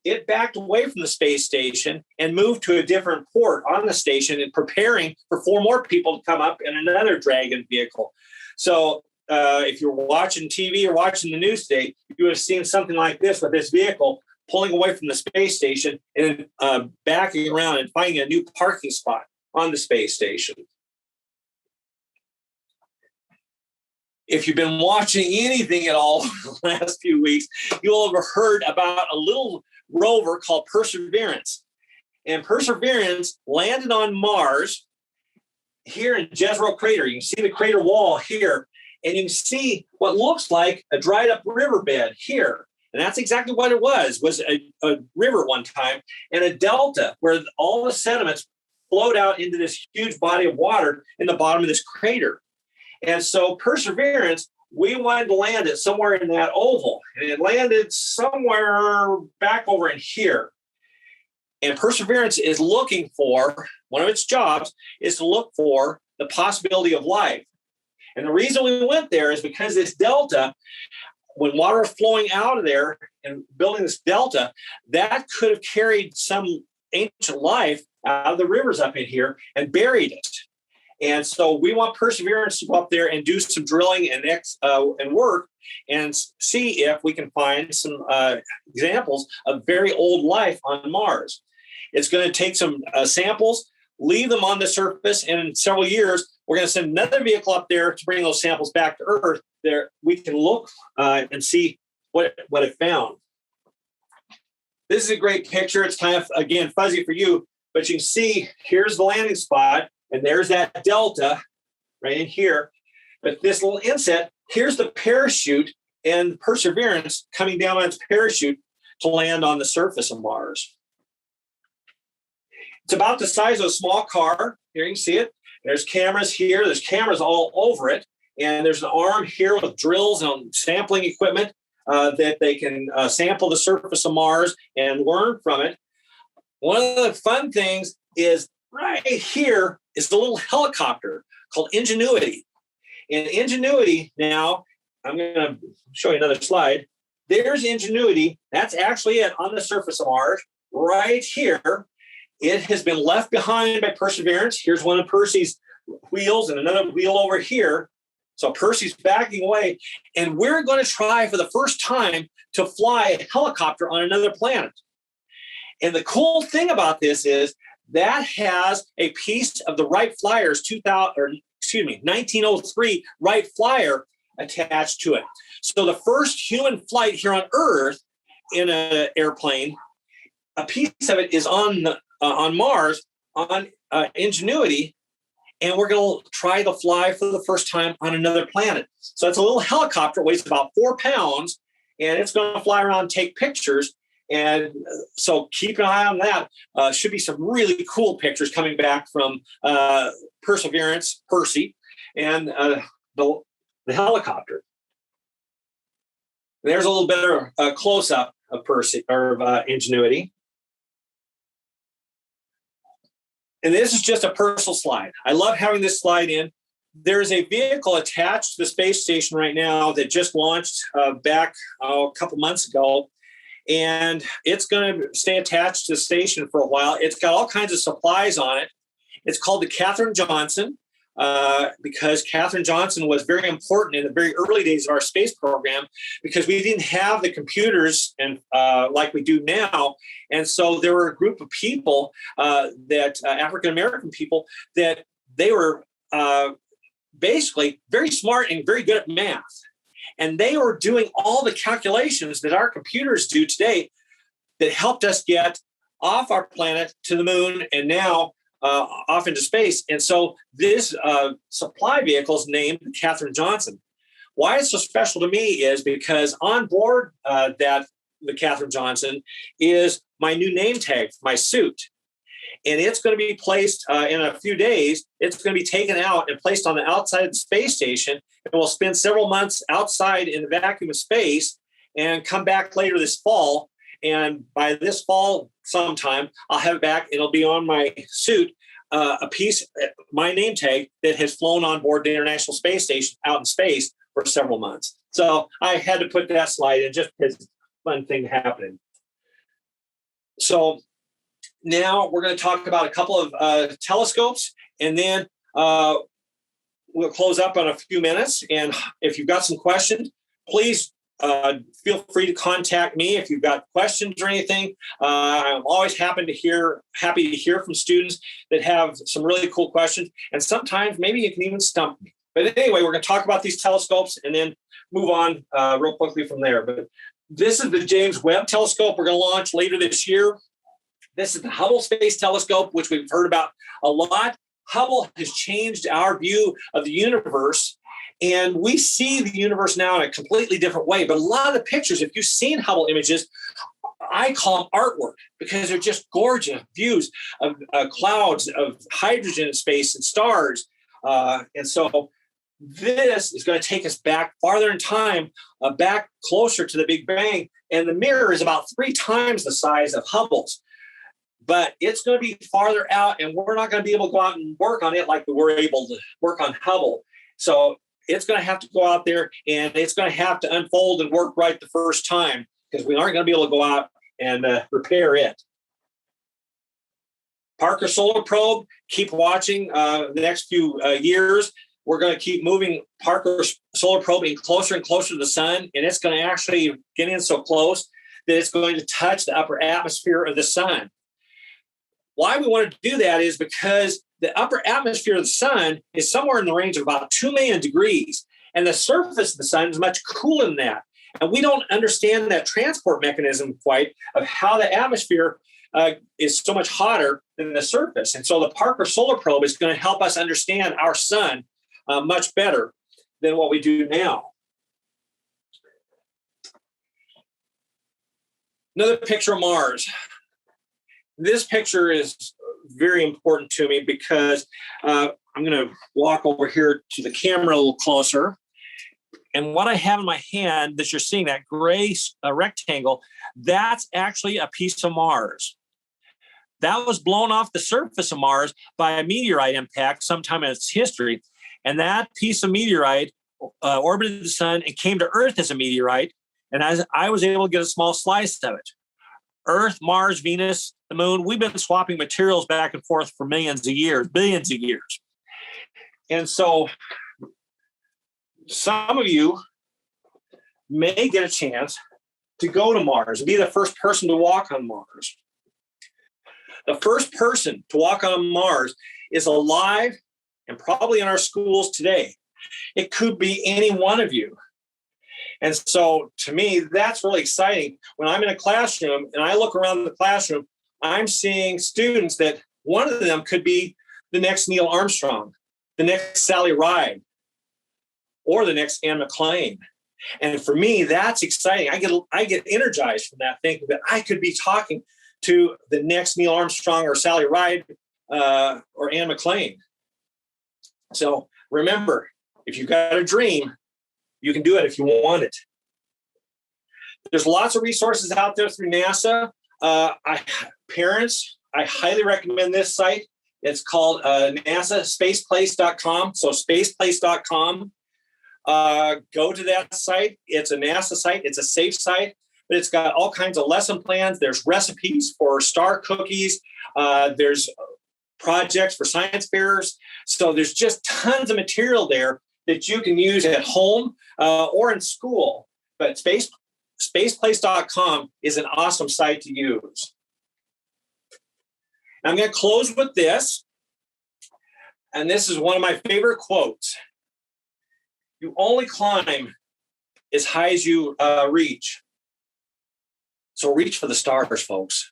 It backed away from the space station and moved to a different port on the station and preparing for 4 more people to come up in another Dragon vehicle. So if you're watching TV or watching the news today, you would have seen something like this with this vehicle pulling away from the space station and backing around and finding a new parking spot on the space station. If you've been watching anything at all the last few weeks, you'll have heard about a little rover called Perseverance. And Perseverance landed on Mars here in Jezero Crater. You can see the crater wall here, and you can see what looks like a dried up riverbed here. And that's exactly what it was a river one time and a delta where all the sediments flowed out into this huge body of water in the bottom of this crater. And so Perseverance, we wanted to land it somewhere in that oval. And it landed somewhere back over in here. And Perseverance is looking for, one of its jobs is to look for the possibility of life. And the reason we went there is because this delta, when water is flowing out of there and building this delta, that could have carried some ancient life out of the rivers up in here and buried it. And so we want Perseverance to go up there and do some drilling and work and see if we can find some examples of very old life on Mars. It's going to take some samples, leave them on the surface, and in several years, we're going to send another vehicle up there to bring those samples back to Earth. There, we can look and see what it found. This is a great picture. It's kind of, again, fuzzy for you, but you can see here's the landing spot. And there's that delta right in here. But this little inset, here's the parachute and Perseverance coming down on its parachute to land on the surface of Mars. It's about the size of a small car. Here you can see it. There's cameras here. There's cameras all over it. And there's an arm here with drills and sampling equipment that they can sample the surface of Mars and learn from it. One of the fun things is right here is the little helicopter called Ingenuity. And Ingenuity, now, I'm going to show you another slide. There's Ingenuity. That's actually it on the surface of Mars right here. It has been left behind by Perseverance. Here's one of Percy's wheels and another wheel over here. So Percy's backing away. And we're going to try for the first time to fly a helicopter on another planet. And the cool thing about this is that has a piece of the Wright Flyer's 1903 Wright Flyer attached to it. So the first human flight here on Earth in an airplane, a piece of it is on Mars on Ingenuity, and we're going to try to fly for the first time on another planet. So it's a little helicopter, weighs about 4 pounds, and it's going to fly around and take pictures. And so keep an eye on that. Should be some really cool pictures coming back from Perseverance, Percy, and the helicopter. There's a little better close-up of Percy or Ingenuity. And this is just a personal slide. I love having this slide in. There's a vehicle attached to the space station right now that just launched back a couple months ago. And it's going to stay attached to the station for a while. It's got all kinds of supplies on it. It's called the Katherine Johnson because Katherine Johnson was very important in the very early days of our space program because we didn't have the computers and like we do now. And so there were a group of people that African-American people that they were basically very smart and very good at math. And they were doing all the calculations that our computers do today that helped us get off our planet to the moon and now off into space. And so this supply vehicle is named Katherine Johnson. Why it's so special to me is because on board the Katherine Johnson is my new name tag, my suit. And it's going to be placed in a few days. It's going to be taken out and placed on the outside of the space station. And we'll spend several months outside in the vacuum of space and come back later this fall. And by this fall sometime, I'll have it back. It'll be on my suit, a piece, my name tag that has flown on board the International Space Station out in space for several months. So I had to put that slide in just because it's a fun thing happening. So now we're going to talk about a couple of telescopes, and then we'll close up in a few minutes. And if you've got some questions, please feel free to contact me if you've got questions or anything. I'm always happy to hear from students that have some really cool questions. And sometimes maybe you can even stump me. But anyway, we're going to talk about these telescopes and then move on real quickly from there. But this is the James Webb telescope we're going to launch later this year. This is the Hubble Space Telescope, which we've heard about a lot. Hubble has changed our view of the universe, and we see the universe now in a completely different way. But a lot of the pictures, if you've seen Hubble images, I call them artwork because they're just gorgeous views of clouds of hydrogen in space and stars. And so this is going to take us back farther in time, back closer to the Big Bang. And the mirror is about 3 times the size of Hubble's. But it's going to be farther out, and we're not going to be able to go out and work on it like we were able to work on Hubble. So it's going to have to go out there, and it's going to have to unfold and work right the first time because we aren't going to be able to go out and repair it. Parker Solar Probe, keep watching the next few years. We're going to keep moving Parker Solar Probe in closer and closer to the sun, and it's going to actually get in so close that it's going to touch the upper atmosphere of the sun. Why we want to do that is because the upper atmosphere of the sun is somewhere in the range of about 2 million degrees, and the surface of the sun is much cooler than that. And we don't understand that transport mechanism quite of how the atmosphere is so much hotter than the surface. And so the Parker Solar Probe is going to help us understand our sun much better than what we do now. Another picture of Mars. This picture is very important to me because I'm going to walk over here to the camera a little closer. And what I have in my hand that you're seeing, that gray rectangle, that's actually a piece of Mars. That was blown off the surface of Mars by a meteorite impact sometime in its history. And that piece of meteorite orbited the sun and came to Earth as a meteorite. And I was able to get a small slice of it. Earth, Mars, Venus, the moon, we've been swapping materials back and forth for millions of years, billions of years. And so some of you may get a chance to go to Mars and be the first person to walk on Mars. The first person to walk on Mars is alive and probably in our schools today. It could be any one of you. And so to me, that's really exciting. When I'm in a classroom and I look around the classroom, I'm seeing students that one of them could be the next Neil Armstrong, the next Sally Ride, or the next Anne McClain. And for me, that's exciting. I get energized from that, thinking that I could be talking to the next Neil Armstrong or Sally Ride or Anne McClain. So remember, if you've got a dream, you can do it if you want it. There's lots of resources out there through NASA. Parents, I highly recommend this site. It's called NASA spaceplace.com. So spaceplace.com. Go to that site. It's a NASA site. It's a safe site, but it's got all kinds of lesson plans. There's recipes for star cookies. There's projects for science fairs. So there's just tons of material there that you can use at home or in school. But spaceplace.com is an awesome site to use. I'm going to close with this. And this is one of my favorite quotes. You only climb as high as you reach. So reach for the stars, folks.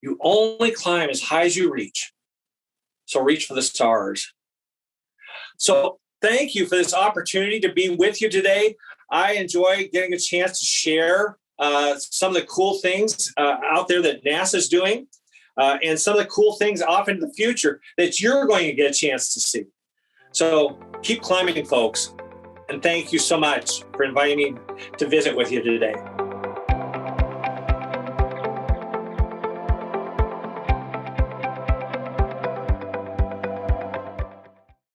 You only climb as high as you reach. So reach for the stars. So thank you for this opportunity to be with you today. I enjoy getting a chance to share some of the cool things out there that NASA's doing and some of the cool things off into the future that you're going to get a chance to see. So keep climbing, folks. And thank you so much for inviting me to visit with you today.